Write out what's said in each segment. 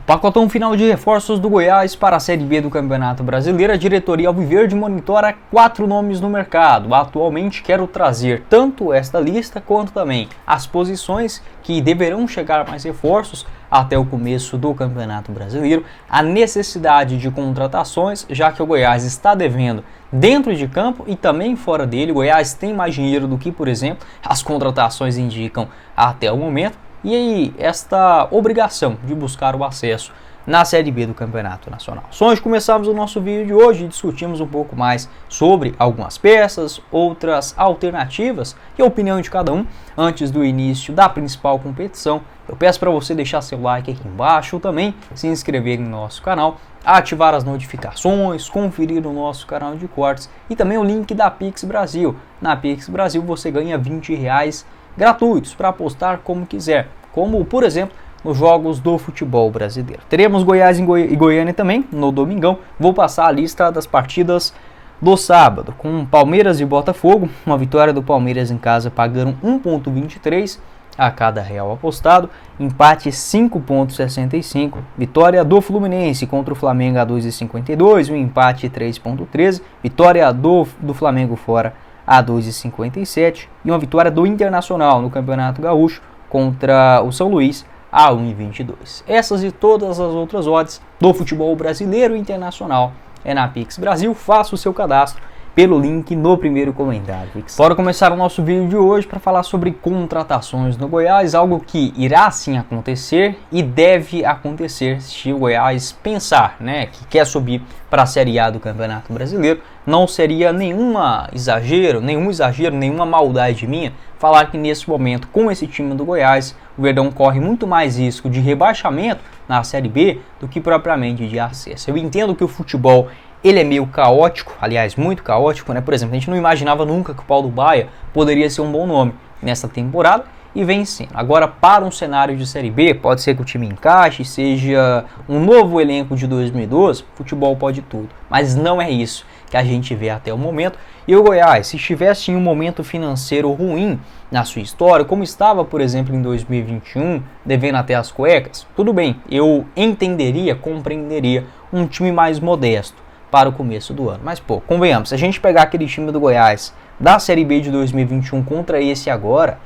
Pacotão final de reforços do Goiás para a Série B do Campeonato Brasileiro. A diretoria alviverde monitora 4 nomes no mercado. Atualmente quero trazer tanto esta lista quanto também as posições que deverão chegar mais reforços até o começo do Campeonato Brasileiro, a necessidade de contratações, já que o Goiás está devendo dentro de campo e também fora dele. O Goiás tem mais dinheiro do que, por exemplo, as contratações indicam até o momento. E aí, esta obrigação de buscar o acesso na Série B do Campeonato Nacional. Só antes de começarmos o nosso vídeo de hoje, discutimos um pouco mais sobre algumas peças, outras alternativas e a opinião de cada um antes do início da principal competição. Eu peço para você deixar seu like aqui embaixo, também se inscrever no nosso canal, ativar as notificações, conferir o nosso canal de cortes e também o link da Pix Brasil. Na Pix Brasil você ganha R$20 gratuitos para apostar como quiser, como por exemplo nos jogos do futebol brasileiro. Teremos Goiás e Goiânia também no domingão. Vou passar a lista das partidas do sábado, com Palmeiras e Botafogo. Uma vitória do Palmeiras em casa pagando 1,23 a cada real apostado, empate 5,65, vitória do Fluminense contra o Flamengo a 2,52, um empate 3,13, vitória do Flamengo fora a 2,57 e uma vitória do Internacional no Campeonato Gaúcho contra o São Luís a 1,22. Essas e todas as outras odds do futebol brasileiro e internacional é na Pix Brasil. Faça o seu cadastro pelo link no primeiro comentário. Bora começar o nosso vídeo de hoje para falar sobre contratações no Goiás, algo que irá sim acontecer e deve acontecer se o Goiás pensar, que quer subir para a Série A do Campeonato Brasileiro. Não seria nenhum exagero, nenhuma maldade minha falar que nesse momento, com esse time do Goiás, o Verdão corre muito mais risco de rebaixamento na Série B do que propriamente de acesso. Eu entendo que o futebol ele é meio caótico, aliás, muito caótico, Por exemplo, a gente não imaginava nunca que o Paulo Baier poderia ser um bom nome nessa temporada e vem sendo. Agora, para um cenário de Série B, pode ser que o time encaixe, seja um novo elenco de 2012, futebol pode tudo, mas não é isso que a gente vê até o momento. E o Goiás, se estivesse em um momento financeiro ruim na sua história, como estava, por exemplo, em 2021, devendo até as cuecas, tudo bem, eu entenderia, compreenderia um time mais modesto para o começo do ano. Mas, convenhamos, se a gente pegar aquele time do Goiás da Série B de 2021 contra esse agora,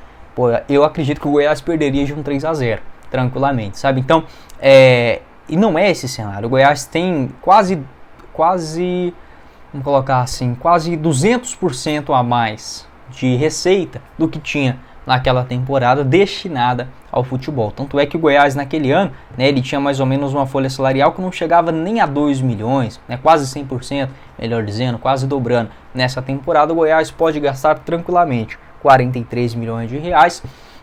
eu acredito que o Goiás perderia de um 3-0, tranquilamente, sabe? Então, e não é esse cenário. O Goiás tem quase, vamos colocar assim, quase 200% a mais de receita do que tinha naquela temporada destinada ao futebol. Tanto é que o Goiás naquele ano, ele tinha mais ou menos uma folha salarial que não chegava nem a 2 milhões, quase 100%, melhor dizendo, quase dobrando. Nessa temporada o Goiás pode gastar tranquilamente 43 milhões de reais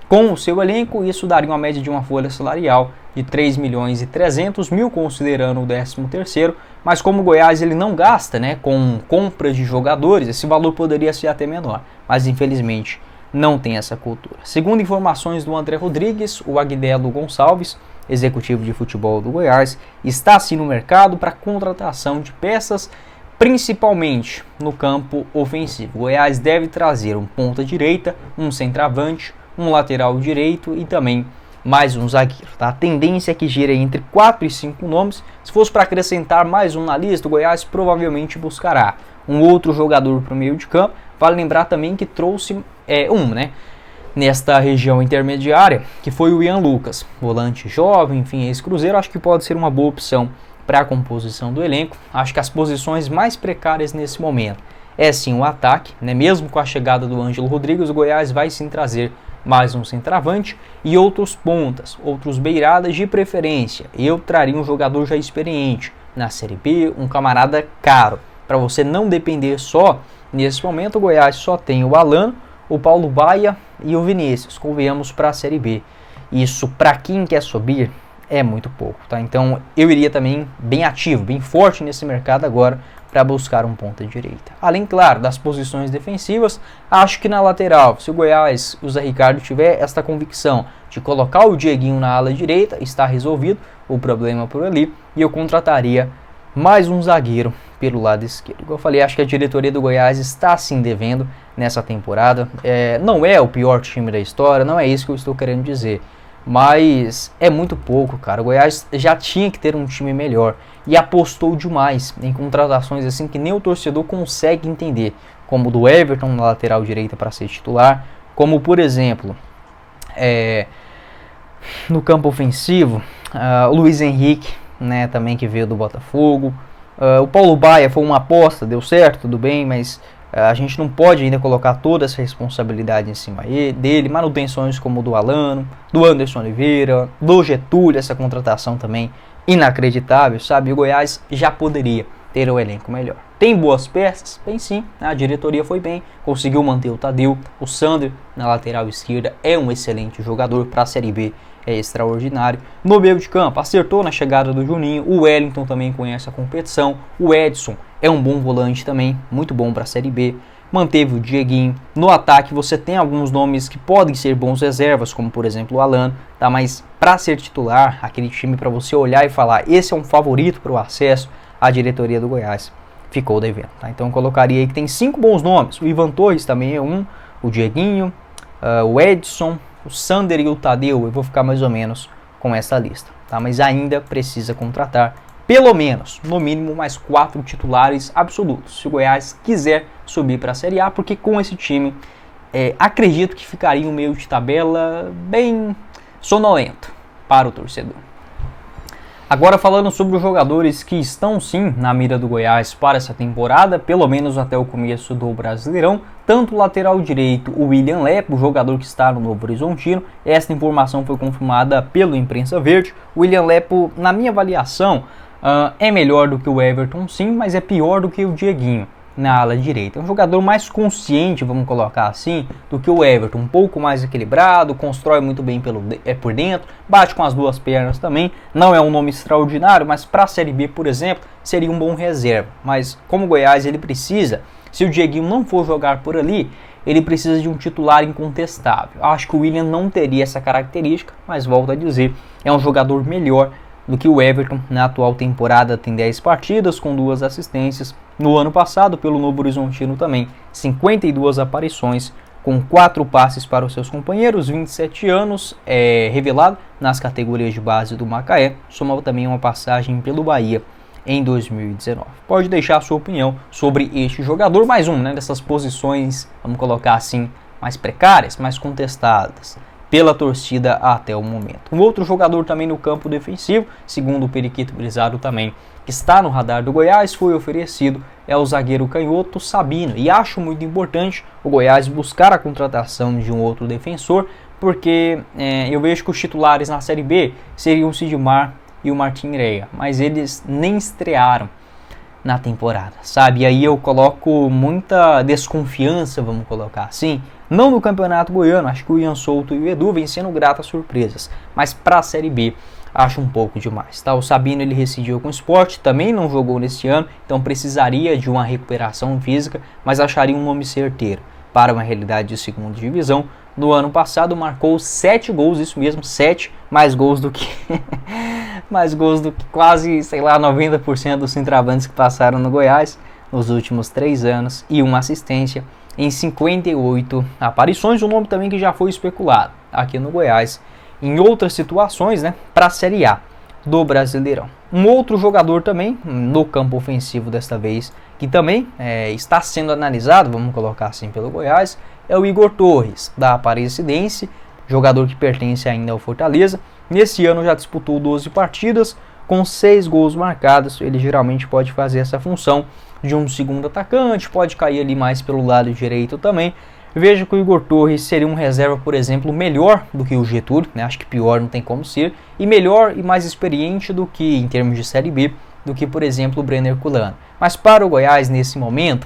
com o seu elenco. Isso daria uma média de uma folha salarial de 3 milhões e 300 mil, considerando o 13º, mas como o Goiás ele não gasta com compras de jogadores, esse valor poderia ser até menor, mas infelizmente não tem essa cultura. Segundo informações do André Rodrigues, o Agdelo Gonçalves, executivo de futebol do Goiás, está sim no mercado para contratação de peças, principalmente no campo ofensivo. O Goiás deve trazer um ponta-direita, um centroavante, um lateral direito e também mais um zagueiro. A tendência é que gira entre 4 e 5 nomes. Se fosse para acrescentar mais um na lista, o Goiás provavelmente buscará um outro jogador para o meio de campo. Vale lembrar também que trouxe nesta região intermediária, que foi o Ian Lucas, volante jovem, enfim, ex-cruzeiro. Acho que pode ser uma boa opção para a composição do elenco. Acho que as posições mais precárias nesse momento é sim o ataque, mesmo com a chegada do Ângelo Rodrigues, o Goiás vai sim trazer mais um centroavante e outros pontas, outros beiradas de preferência. Eu traria um jogador já experiente na Série B, um camarada caro, para você não depender só. Nesse momento o Goiás só tem o Alano, o Paulo Baier e o Vinícius, convenhamos, para a Série B. Isso para quem quer subir é muito pouco, Então eu iria também bem ativo, bem forte nesse mercado agora para buscar um ponta-direita. Além, claro, das posições defensivas, acho que na lateral, se o Goiás, o Zé Ricardo tiver esta convicção de colocar o Dieguinho na ala direita, está resolvido o problema por ali e eu contrataria mais um zagueiro pelo lado esquerdo. Como eu falei, acho que a diretoria do Goiás está sim devendo nessa temporada. Não é o pior time da história, não é isso que eu estou querendo dizer. mas é muito pouco, cara. O Goiás já tinha que ter um time melhor e apostou demais em contratações assim que nem o torcedor consegue entender, como o do Everton na lateral direita para ser titular, como por exemplo, no campo ofensivo, o Luiz Henrique, né, também que veio do Botafogo. O Paulo Baia foi uma aposta, deu certo, tudo bem, mas a gente não pode ainda colocar toda essa responsabilidade em cima dele. Manutenções como do Alano, do Anderson Oliveira, do Getúlio, essa contratação também inacreditável, sabe? O Goiás já poderia ter um elenco melhor. Tem boas peças? Tem sim, a diretoria foi bem, conseguiu manter o Tadeu, o Sander na lateral esquerda é um excelente jogador para a Série B, é extraordinário. No meio de campo, acertou na chegada do Juninho, o Wellington também conhece a competição, o Edson é um bom volante também, muito bom para a Série B, manteve o Dieguinho. No ataque você tem alguns nomes que podem ser bons reservas, como por exemplo o Alan, tá? Mas para ser titular, aquele time para você olhar e falar, esse é um favorito para o acesso, a diretoria do Goiás ficou devendo, tá? Então eu colocaria aí que tem 5 bons nomes, o Ivan Torres também é um, o Dieguinho, o Edson, o Sander e o Tadeu, eu vou ficar mais ou menos com essa lista, tá? Mas ainda precisa contratar pelo menos, no mínimo, mais 4 titulares absolutos, se o Goiás quiser subir para a Série A, porque com esse time, acredito que ficaria um meio de tabela bem sonolento para o torcedor. Agora falando sobre os jogadores que estão sim na mira do Goiás para essa temporada, pelo menos até o começo do Brasileirão, tanto o lateral direito, o William Lepo, o jogador que está no Novo Horizontino, essa informação foi confirmada pelo Imprensa Verde. O William Lepo, na minha avaliação, é melhor do que o Everton sim, mas é pior do que o Dieguinho na ala direita. É um jogador mais consciente, vamos colocar assim, do que o Everton, um pouco mais equilibrado, constrói muito bem por dentro, bate com as duas pernas também, não é um nome extraordinário, mas para a Série B, por exemplo, seria um bom reserva. Mas como o Goiás ele precisa, se o Dieguinho não for jogar por ali, ele precisa de um titular incontestável. Acho que o William não teria essa característica, mas volto a dizer, é um jogador melhor do que o Everton. Na atual temporada tem 10 partidas com 2 assistências. No ano passado, pelo Novo Horizontino também, 52 aparições com 4 passes para os seus companheiros, 27 anos, revelado nas categorias de base do Macaé, soma também uma passagem pelo Bahia em 2019. Pode deixar a sua opinião sobre este jogador, mais um, né, dessas posições, vamos colocar assim, mais precárias, mais contestadas pela torcida até o momento. Um outro jogador também no campo defensivo, segundo o Periquito Brizado também, que está no radar do Goiás, foi oferecido, é o zagueiro canhoto Sabino. E acho muito importante o Goiás buscar a contratação de um outro defensor, porque eu vejo que os titulares na Série B seriam o Sidmar e o Martin Reia, mas eles nem estrearam na temporada, sabe? E aí eu coloco muita desconfiança, vamos colocar assim, não no Campeonato Goiano, acho que o Ian Souto e o Edu vêm sendo gratas surpresas, mas para a Série B acho um pouco demais, tá? O Sabino ele rescindiu com o Sport, também não jogou neste ano, então precisaria de uma recuperação física, mas acharia um nome certeiro para uma realidade de segunda divisão. No ano passado marcou 7 gols, isso mesmo, 7, mais gols do que mais gols do que quase, sei lá, 90% dos centroavantes que passaram no Goiás nos últimos 3 anos e uma assistência em 58 aparições, um nome também que já foi especulado aqui no Goiás em outras situações, né, para a Série A do Brasileirão. Um outro jogador também no campo ofensivo desta vez, que também está sendo analisado, vamos colocar assim, pelo Goiás, é o Igor Torres, da Aparecidense, jogador que pertence ainda ao Fortaleza. Nesse ano já disputou 12 partidas, com 6 gols marcados. Ele geralmente pode fazer essa função de um segundo atacante, pode cair ali mais pelo lado direito também. Vejo que o Igor Torres seria um reserva, por exemplo, melhor do que o Getúlio, né? Acho que pior não tem como ser, e melhor e mais experiente do que, em termos de Série B, do que, por exemplo, o Brenner Culano. Mas para o Goiás, nesse momento,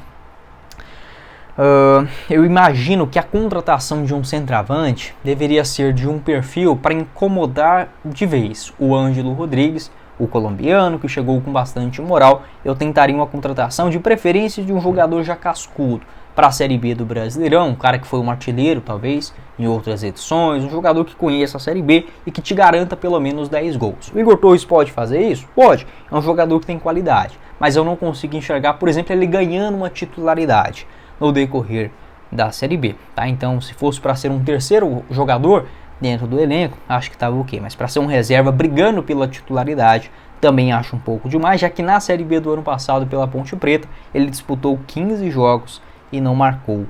eu imagino que a contratação de um centroavante deveria ser de um perfil para incomodar de vez o Ângelo Rodrigues, o colombiano, que chegou com bastante moral. Eu tentaria uma contratação de preferência de um jogador já cascudo para a Série B do Brasileirão, um cara que foi um artilheiro, talvez, em outras edições, um jogador que conheça a Série B e que te garanta pelo menos 10 gols. O Igor Torres pode fazer isso? Pode, é um jogador que tem qualidade, mas eu não consigo enxergar, por exemplo, ele ganhando uma titularidade no decorrer da Série B, tá? Então, se fosse para ser um terceiro jogador, dentro do elenco, acho que estava ok, mas para ser um reserva brigando pela titularidade, também acho um pouco demais, já que na Série B do ano passado pela Ponte Preta, ele disputou 15 jogos e não marcou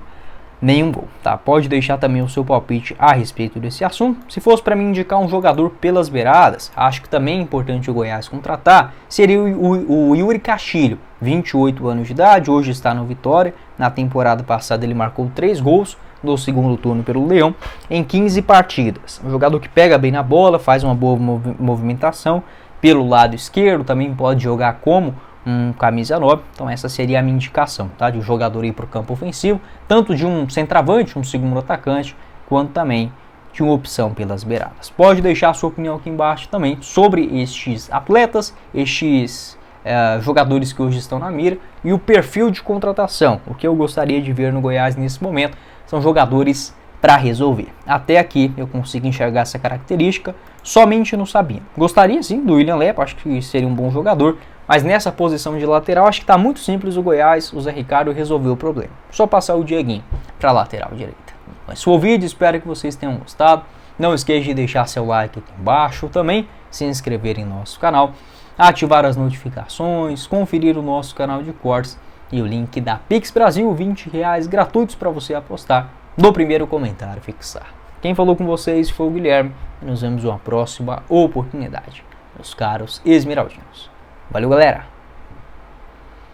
nenhum gol, tá? Pode deixar também o seu palpite a respeito desse assunto. Se fosse para mim indicar um jogador pelas beiradas, acho que também é importante o Goiás contratar, seria o Yuri Castilho, 28 anos de idade, hoje está no Vitória. Na temporada passada ele marcou 3 gols no segundo turno pelo Leão em 15 partidas. Um jogador que pega bem na bola, faz uma boa movimentação pelo lado esquerdo, também pode jogar como um camisa 9, então essa seria a minha indicação, tá? De um jogador ir para o campo ofensivo, tanto de um centroavante, um segundo atacante, quanto também de uma opção pelas beiradas. Pode deixar a sua opinião aqui embaixo também sobre estes atletas, estes jogadores que hoje estão na mira e o perfil de contratação. O que eu gostaria de ver no Goiás nesse momento são jogadores para resolver. Até aqui eu consigo enxergar essa característica somente no Sabino. Gostaria sim do William Lepo, acho que seria um bom jogador, mas nessa posição de lateral acho que está muito simples o Goiás, o Zé Ricardo resolveu o problema. Só passar o Dieguinho para a lateral direita. Mas foi o vídeo, espero que vocês tenham gostado. Não esqueça de deixar seu like aqui embaixo, também se inscrever em nosso canal, ativar as notificações, conferir o nosso canal de cortes e o link da Pix Brasil, R$20 gratuitos para você apostar no primeiro comentário fixar. Quem falou com vocês foi o Guilherme e nos vemos em uma próxima oportunidade, meus caros esmeraldinos. Valeu, galera!